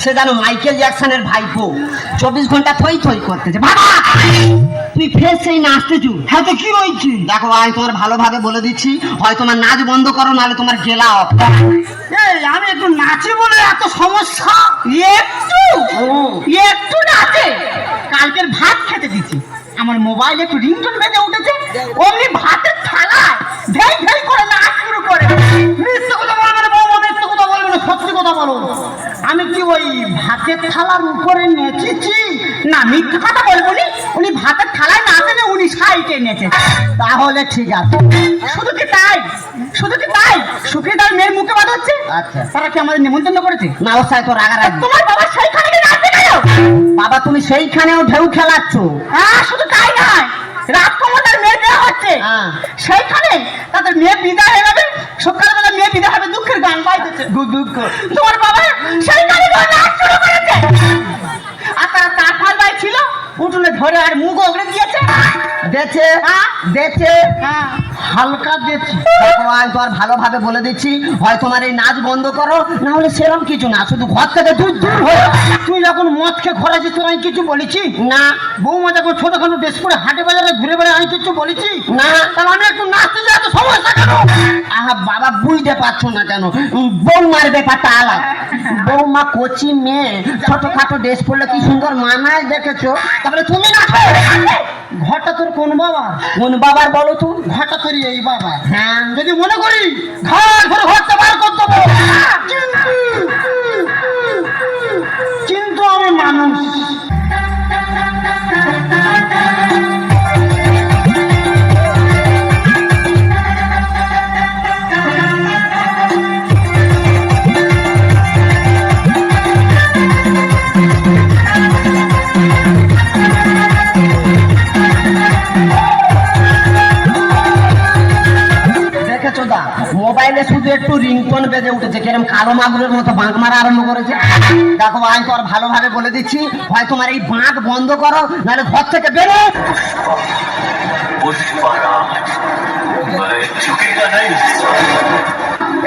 সে জানো মাইকেল জ্যাকসনের ভাইপো 24 ঘন্টা থই থই করতেছে। বাবা তুই ফের সেই নাচতেছু? হ্যাঁ তো কি হয়েছে? দেখো আমি তোমার ভালোভাবে বলে দিচ্ছি, হয় তোমার নাচ বন্ধ করো, নাহলে তোমার গেলা অফ। এই আমি একটু নাচি বলে এত সমস্যা? একটু নাচে কালকের ভাত খেতে দিছি, আমার মোবাইলে একটু রিংটোন বেজে উঠেছে, অমনি ভাতের থালায় ধেই ধেই করে নাচ শুরু করে। মিথ্যে কথা বলবে না বউ, মিথ্যে কথা বলবে না, সত্যি কথা বলো। আমি কি ওই ভাতের থালার উপরে নেচেছি? না মিথ্যে কথা বলবো নি, উনি ভাতের থালায় নাচেন, উনি সাইডে নেচে। তাহলে ঠিক আছে। শুধু কি তাই, শুধু কি তাই, সুখীদার মেয়ের মুখে বাদ হচ্ছে। আচ্ছা তারা কি আমাদের নিমন্ত্রণ করেছে? না ওর সাথে তো রাগারাগি। তোমার বাবা সেইখানে নাচতে গেল। বাবা তুমি সেইখানেও ঢেউ খেলাচ্ছ? হ্যাঁ শুধু তাই নয়, রাজকুমারের মেয়ে দেওয়া হচ্ছে, সেইখানে তাদের মেয়ে বিদায় হয়ে যাবে, সকালবেলা মেয়ে বিদায় হবে, দুঃখের গান গাইতেছে। দুঃখ তোমার বাবা সেইখানে নাচ শুরু করেছে। আর তারা তারফাল ভাই ছিল, উঠোনে ধরে আর মুখ ওগড়ে দিয়েছে। দেখে দেখে হালকা দিয়েছি। দেখো আমি তোমার ভালোভাবে বলে দিচ্ছি, হয় তোমার এই নাচ বন্ধ করো, না হলে সেরকম কিছু না, শুধু ঘর থেকে দূর দূর হয়ে। তুই যখন মদ খেয়ে ঘোরাছিস তোর আমি কিছু বলেছি না? বৌমা যখন ছোটখাটো ড্রেস পরে হাটে বাজারে ঘুরে বেড়ে আমি কিছু বলেছি না। তাহলে আমি একটু নাচতে যাই, এত সমস্যা কেন? আহা বাবা বুঝতে পারছো না কেন? বৌমার ব্যাপারটা আলাদা। বৌমা কচি মেয়ে, ছোটখাটো ড্রেস পরলে কি সুন্দর মানায়, দেখেছো? তারপরে তুমি নাচো। ঘরটা তোর কোন বাবা? কোন বাবার বলো তো? ঘরটা তোর এই বাবা। হ্যাঁ যদি মনে করি ঘর ঘরে ঘরটা বার করতে হবে, কিন্তু আমি মানুষ। মোবাইলে শুধু একটু রিংটোন বেজে উঠেছে, কিরম কালো মাগুরের মতো বাঁক মারা আরম্ভ করেছে। দেখো আমি তো আর ভালোভাবে বলে দিচ্ছি, হয় তোমার এই বাঁক বন্ধ করো, নাহলে ঘর থেকে বেরো।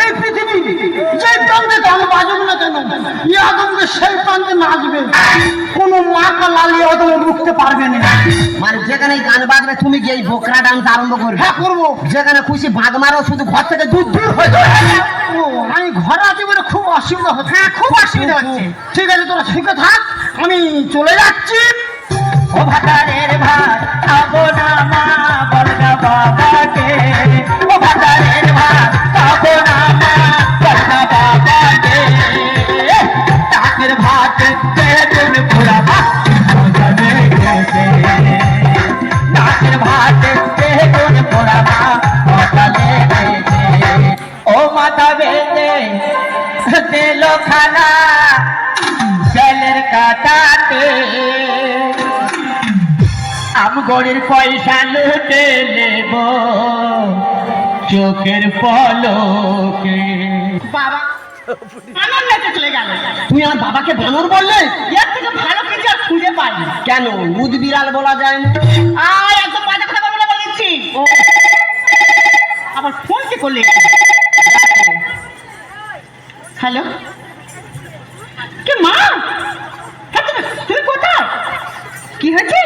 এই পৃথিবী যে প্রান্তে গান বাজবে না কেন, ইয়ে আদমকে সেই প্রান্তে নাচবে, কোন মাকা লালিয়ে আদম রুখতে পারবে না। মানে যেখানে গান বাজবে তুমি গিয়ে বোকরা ডান্স আরম্ভ করবে? হ্যাঁ করবো। যেখানে খুশি বাঁক মারো, শুধু ঘর থেকে দূর দূর হয়ে যাবে। আমি ঘরে আছি বলে খুব অসুবিধা হচ্ছে। হ্যাঁ খুব অসুবিধা হচ্ছে। ঠিক আছে তোরা শিখে থাক, আমি চলে যাচ্ছি। ও ভাতারের ভাত খাবো না মা, বল না বাবাকে। ও ভাতারের ভাত খাবো না মা, বল না বাবাকে। টাকের ভাত তেতুন পুরা ভাত টাকের ভাত তেতুন পুরা ভাত বদলে গেছে। ও মাথা বেঁধে দিল খানা জলের কাটাতে, আমগড়ির পয়সা লুটে নেব চোখের পলকে। বাবা আমার লেগে চলে গেল। তুমি আমার বাবাকে বানর বললে? এর থেকে ভালো কিছু আর খুঁজে পাইনি। কেন উদ বিড়াল বলা যায় না? আর একদম বাজে কথা বলে বলে দিচ্ছি। আবার ফোন কে করলে? হ্যালো কে মা? তুমি কোথায়? কি হয়েছে?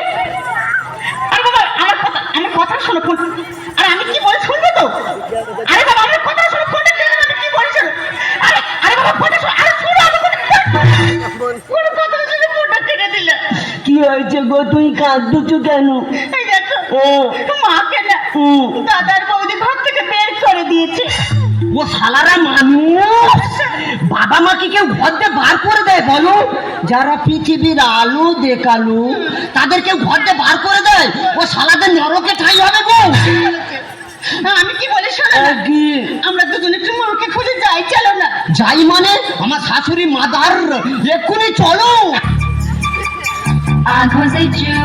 আরে বাবা আমার কথা শোনো, ফোন। আরে আমি কি বলে শুনবে তো? আরে বাবা আমার কথা শোনো, ফোনটা কেটে আমি কি বলছি? আরে বাবা ফোনটা শোনো, আরে শোনো আমার কথা শুনে ফোনটা কেটে দিলে। কি হয়েছে গো, তুই কাঁদছো কেন? এই দেখো মাকে না দাদার বৌদি ঘর থেকে বের করে দিয়েছে। ও শালারা মানুষ! বাবা মাকে কেউ ঘর দিয়ে বার করে দেয় বলো? যারা পৃথিবীর আলো দেখালো তাদের কেউ ঘর দিয়ে বার করে দেয়? ও শালাদের নরকে ঠাই হবে গো। আমি কি বলি শোনো না, আমরা দুজনে একটু মুখে খুঁজে যাই, চলো না। যাই মানে? আমার শাশুড়ি মাদার, এক্ষুনি চলো। आंखों से चू,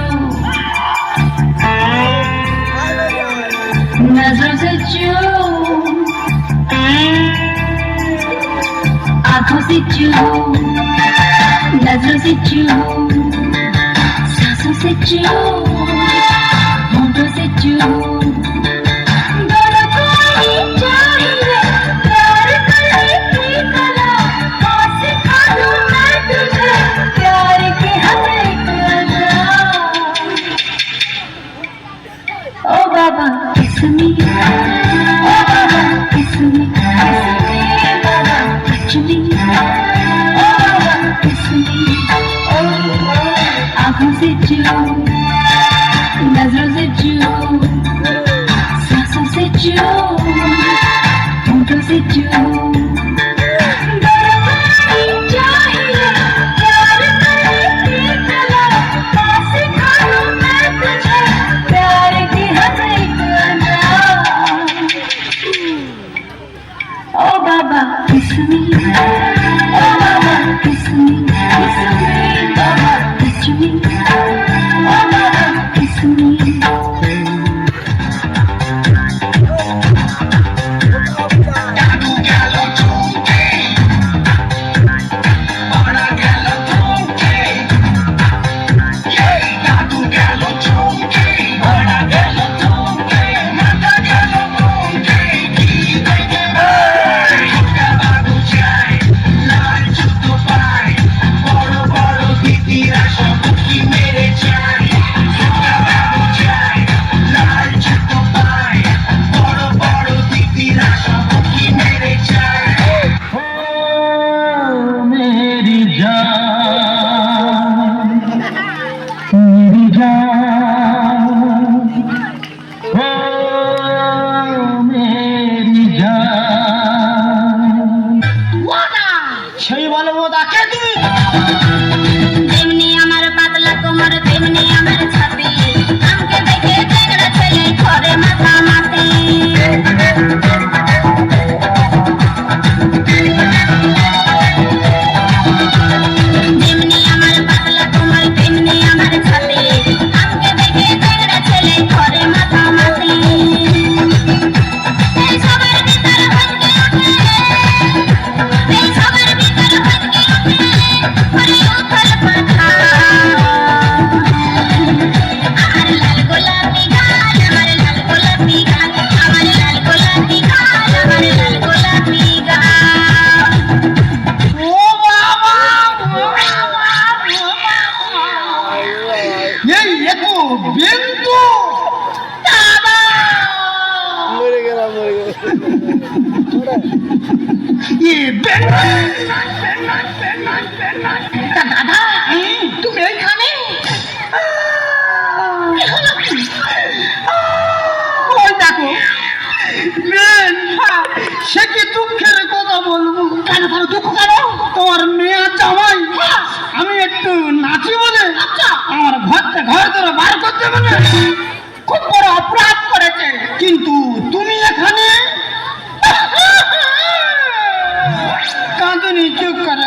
नजरों से चू, आंखों से चू, नजरों से चू, सांसों से चू, होंठों से चू, दोनों को ही चाहिए प्यार करने की कला, कौन सिखा दूं मैं जान मेरी जान ओ मेरी जान সেই বলো দাকে তুমি তেমনি আমার পাতলা কোমর তেমনি আমার ছাতি আমাকে দেখে টেংরা ছেলে ঘরে মাথা মাতি তেমনি আমার পাতলা কোমর তেমনি আমার ছাতি আমাকে দেখে টেংরা ছেলে ঘরে মাথা মাতি এই সবার ভিতর হইতে ওঠে এই সবার ভিতর হইতে ওঠে ওরে উথল পাখা আমার লাল গোলাপি গাল আমার লাল গোলাপি গাল আমার লাল গোলাপি গাল আমার লাল গোলাপি গাল ও বাবা এই একো বিন্দু দাদা তুমি এইখানে ওই দেখো বেন, সে কি দুঃখের কথা বলবো কেন তার দুঃখ কেন তোমার মেয়ে জামাই আমি একটু নাচি বলে আমার ঘর ধরে বার করতে বলে খুব বড় অপরাধ করেছে কিন্তু তুমি এখানে কাঁদুনি চুপ করে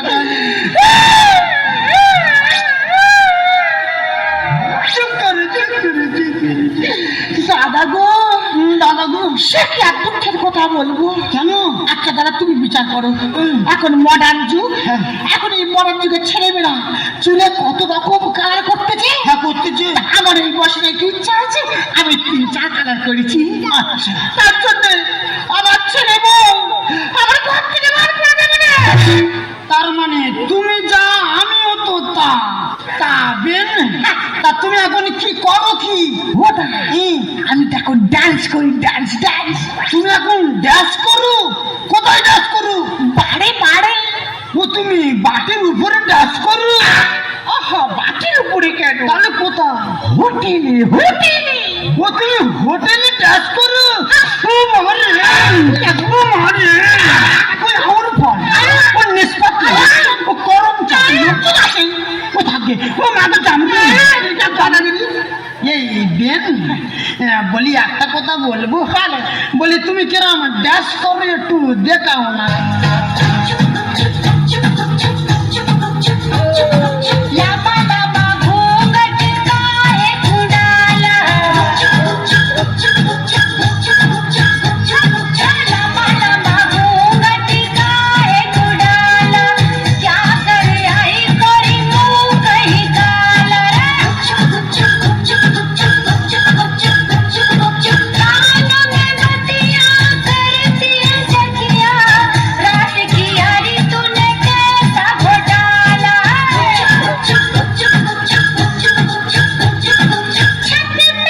দাদা গো সে কি এক দুঃখের কথা বলবো কেন আচ্ছা দাদা তুমি বিচার করো এখন মডার্ন যুগ এখন এই মডার্ন যুগের ছেলেমেয়েরা চুলে কত রকম কালার করতেছে করতেছে আমার এই বয়সে একটু ইচ্ছা আছে আমি 3-4 কালার করেছি আচ্ছা তার জন্য আমার ছেলে বউ আমার ঘর থেকে বার করে দেবে না তার মানে তুমি যা আমিও তো তা তা বেন তা তুমি এখন কি করো কি আমি তো এখন ডান্স করি ডান্স তুমি এখন ডান্স করো কোথায় ডান্স করো বাড়ে ও তুমি বাটির উপরে ডান্স করো আহা বাটির উপরে কেন তাহলে কোথায় হোটেলে ও তুমি হোটেলে ডান্স করো ও মারে ওই আমার ফল ও নিষ্পত্তি ও করম চাই ও থাকে ও মাকে জানবে এই বেন বলি একটা কথা বলবো বলি তুমি কিরম ড্যাশ করে একটু দেখাও না लामा लामा घूंघट काहे उड़ाला लामा लामा घूंघट काहे उड़ाला क्या कर आई कोई मुंह कहीं काला कानों में बतिया करती है सखिया रात की यारी तूने कैसा घोटाला छत पे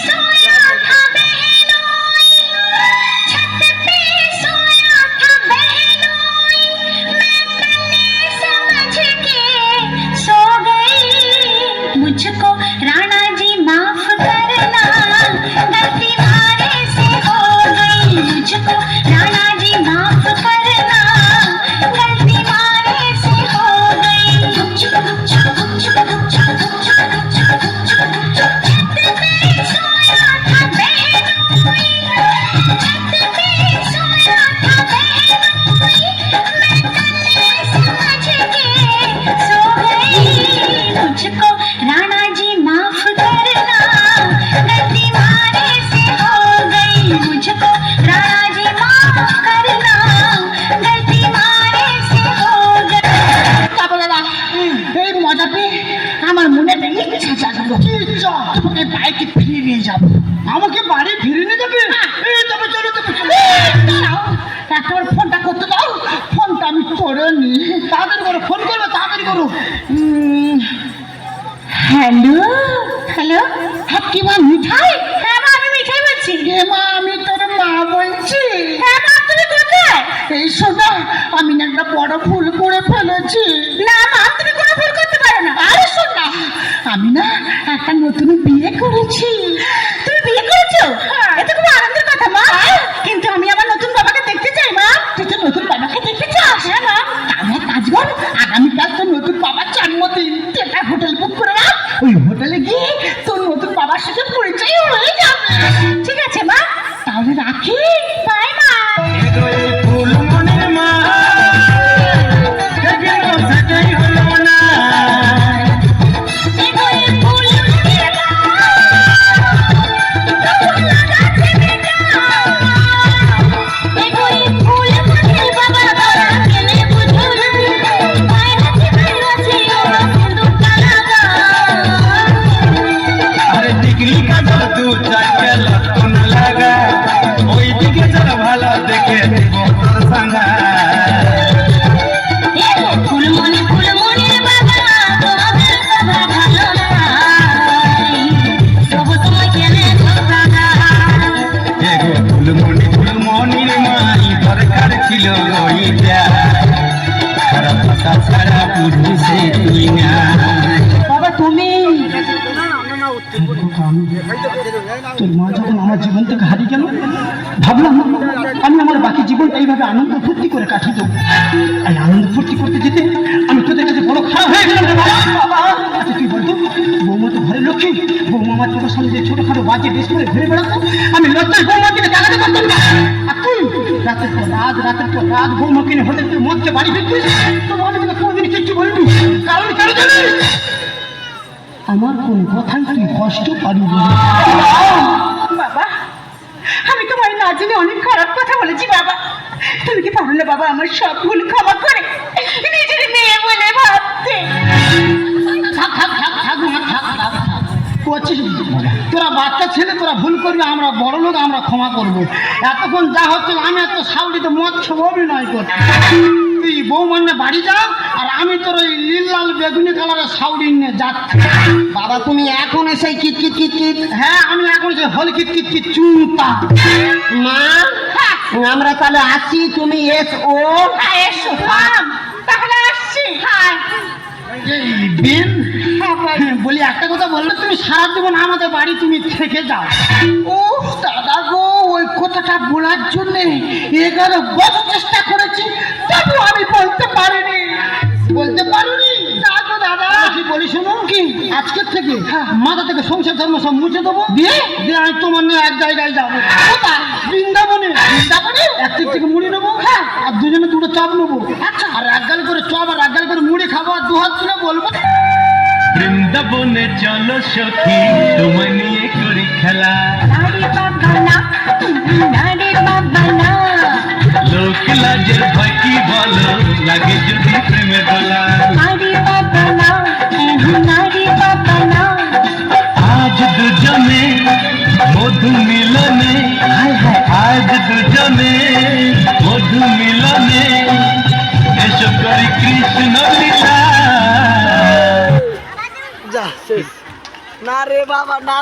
सोया था बहनोई छत पे सोया था बहनोई मैं कन्ने समझ के सो गई मुझको राणा जी माफ करना गलती मारे से हो गई मुझको राणा जी माफ करना गलती मारे से हो गई छत पे सोया था बहनोई छत पे सोया था बहनोई मैं कन्ने समझ के सो गई मुझको राणा जी माफ करना गलती मारे से हो गई मुझको राणा जी माफ करना गलती मारे से हो गई তারপর দাদা এই মজা পেয়ে আমার মনে একটা ইচ্ছা জাগলো কি ইচ্ছা তোমাকে বাইকে ফিরিয়ে নিয়ে যাবো আমাকে বাড়ি ফিরিয়ে নিয়ে যাবে এই তবে চলো একবার ফোনটা করতে দাও ফোনটা আমি করে নি তাড়াতাড়ি করো ফোন করবে তাড়াতাড়ি করো হ্যালো হ্যালো হ্যাঁ কি মা মিঠাই হ্যাঁ মা আমি মিঠাই বলছি এ মা আমি তোর মা বলছি হ্যাঁ মা তুমি কোথায় এই শোনা আমি না একটা বড় ভুল করে ফেলেছি না মা আমি না একটা নতুন বিয়ে করেছি। তুমি বিয়ে করেছো? এটা খুব আনন্দের কথা মা। কিন্তু আমি আমার নতুন বাবাকে দেখতে চাই মা। তুই তো নতুন বাবাকে দেখতে চাস? হ্যাঁ মা। তাহলে এক কাজ কর, আগামীকাল তোর নতুন বাবার জন্মদিন, তুই একটা হোটেল বুক করে রাখ। ওই হোটেলে গিয়ে তোর নতুন বাবার সাথে পরিচয় হয়ে যাবে। ঠিক আছে মা, তাহলে রাখি। বাই মা। ফুলমণি ফুলমণির বাবা তোমাদের সভা ভালো নাই, সব সময় কেনে ঝগড়া ফুলমণির মাই দরকার ছিল ওইটা, খারাপ কথা ছাড়া বুঝিছে তুই না। বাবা তুমি তোর মা যখন আমার জীবন থেকে হারিয়ে গেল, ভাবলাম আমি আমার বাকি জীবনটা এইভাবে আনন্দ ফুর্তি করে কাটিয়ে দেবো। আর আনন্দ ফুর্তি করতে যেতে আমি তোদের কাছে বড় খারাপ হয়ে গেলাম রে বাবা। আচ্ছা তুই বলতো, বৌমা তো ঘরের লক্ষ্মী, বৌমা আমার চোখের সামনে যে ছোটখাটো বাজে বেশ করে ঘুরে বেড়াতো, আমি লজ্জায় বৌমা কিনে টাকাতে পারতাম না। আর তুই রাতের পর রাত বৌমা কিনে হোটেল থেকে মদকে বাড়ি ফিরতিস, তো আমি তোকে কোনোদিন কিচ্ছু বলিনি। কারণ কেন জানিস? আমার কোন কথাই তুই কষ্ট পাবি না। বাবা, আমি তোমার না জেনে অনেক খারাপ কথা বলেছি বাবা। তুমি কি পারো না বাবা আমার সব ভুল ক্ষমা করে নিজের মেয়ে বলে ভাবতে? করছিস তোরা বাচ্চা ছেলে, তোরা ভুল করবি, আমরা বড় লোক, আমরা ক্ষমা করবো। এতক্ষণ যা হচ্ছে আমি এত সাউডিতে মদ খেয়ে অভিনয় করছি। তুই বৌমান্নে বাড়ি যা, আর আমি তোর ওই নীল লাল বেগুনি কালারের সাউডি নিয়ে যাচ্ছি। বাবা তুমি এখন এসে কিটকিট কিটকিট? হ্যাঁ আমি এখন এসে হল কিটকিট কিট চুমতা। মা আমরা তাহলে আসি, তুমি এসো। এসো থাম, তাহলে আসছি। হ্যাঁ বিন বলি একটা কথা বললে, তুমি সারা জীবন আমাদের বাড়ি তুমি থেকে যাও। ও দাদা গো, ওই কথাটা বলার জন্য 11 বছর চেষ্টা করেছি, তবু আমি বলতে পারিনি। না গো দাদা, কি বলি শুনো, কি আজকের থেকে মাথা থেকে সংসার ধর্ম সব মুছে দেবো, দিয়ে আমি তোমার নিয়ে এক জায়গায় যাবো। বৃন্দাবনে একদিক থেকে মুড়ি নেবো, আর দুজনে দুটো চপ নেবো। আচ্ছা, আর এক গাল করে চপ আর এক গাল করে মুড়ি খাবো, আর 2 হাত তুলে বলবো বৃন্দাবনে চলো সখী, তোমায় নিয়ে করি খেলা। লোক লাজের ভয় কি বলো, লাগে যদি প্রেমে দোলা। আজ দুজনে মধু মিলনে, আজ দুজনে মধু মিলনে, এসব করি কৃষ্ণ লীলা। না রে বাবা, না।